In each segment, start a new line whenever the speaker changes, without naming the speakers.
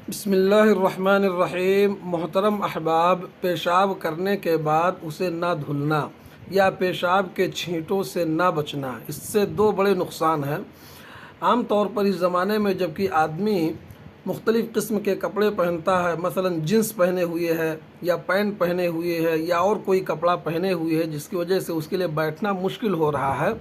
بسم اللہ الرحمن الرحیم۔ محترم احباب، پیشاب کرنے کے بعد اسے نہ دھلنا یا پیشاب کے چھینٹوں سے نہ بچنا، اس سے دو بڑے نقصان ہیں۔ عام طور پر اس زمانے میں جبکہ آدمی مختلف قسم کے کپڑے پہنتا ہے، مثلا جنس پہنے ہوئے ہے یا پینٹ پہنے ہوئے ہے یا اور کوئی کپڑا پہنے ہوئے ہے جس کی وجہ سے اس کے لیے بیٹھنا مشکل ہو رہا ہے،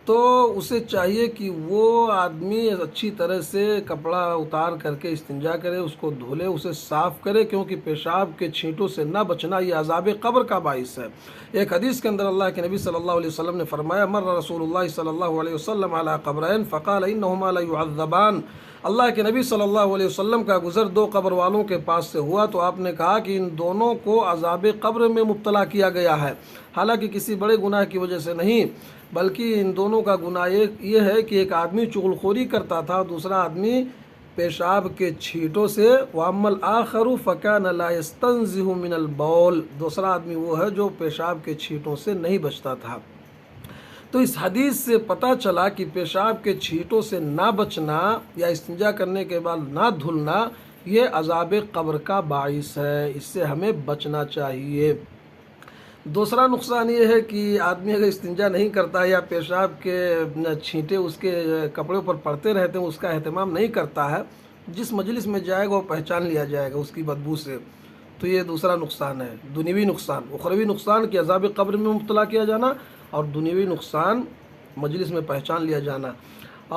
تو اسے چاہیے کہ وہ آدمی اچھی طرح سے کپڑا اتار کر کے استنجا کرے، اس کو دھولے، اسے صاف کرے، کیونکہ پیشاب کے چھینٹوں سے نہ بچنا یہ عذاب قبر کا باعث ہے۔ ایک حدیث کے اندر اللہ کے نبی صلی اللہ علیہ وسلم نے فرمایا، مر رسول اللہ صلی اللہ علیہ وسلم علی قبرین فقال انہما لیعذبان۔ اللہ کے نبی صلی اللہ علیہ وسلم کا گزر دو قبر والوں کے پاس سے ہوا تو آپ نے کہا کہ ان دونوں کو عذاب قبر میں مبتلا کیا گیا ہے، حالانکہ کسی بڑے گناہ کی وجہ سے نہیں، بلکہ ان دونوں کا گناہ یہ ہے کہ ایک آدمی چغل خوری کرتا تھا، دوسرا آدمی پیشاب کے چھینٹوں سے، وَأَمَّا الْآخَرُ فَكَانَ لَا يَسْتَنزِهُ مِنَ الْبَوْلِ، دوسرا آدمی وہ ہے جو پیشاب کے چھینٹوں سے نہیں بچتا تھا۔ تو اس حدیث سے پتہ چلا کہ پیشاب کے چھینٹوں سے نہ بچنا یا استنجا کرنے کے بعد نہ دھلنا یہ عذاب قبر کا باعث ہے، اس سے ہمیں بچنا چاہیے۔ دوسرا نقصان یہ ہے کہ آدمی اگر استنجا نہیں کرتا یا پیشاب کے چھینٹے اس کے کپڑے پر پڑتے رہتے ہیں، اس کا اہتمام نہیں کرتا ہے، جس مجلس میں جائے گا وہ پہچان لیا جائے گا اس کی بدبو سے، تو یہ دوسرا نقصان ہے، دنیوی نقصان۔ اخروی نقصان کہ عذاب قبر میں مبتلا کیا جانا، اور دنیوی نقصان مجلس میں پہچان لیا جانا۔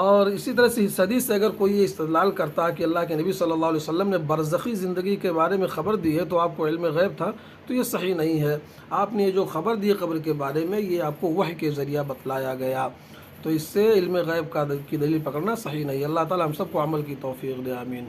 اور اسی طرح سے اس حدیث سے اگر کوئی یہ استدلال کرتا کہ اللہ کے نبی صلی اللہ علیہ وسلم نے برزخی زندگی کے بارے میں خبر دی ہے تو آپ کو علم غیب تھا، تو یہ صحیح نہیں ہے۔ آپ نے یہ جو خبر دی قبر کے بارے میں، یہ آپ کو وحی کے ذریعہ بتلایا گیا، تو اس سے علم غیب کی دلیل پکڑنا صحیح نہیں ہے۔ اللہ تعالی ہم سب کو عمل کی توفیق دے، آمین۔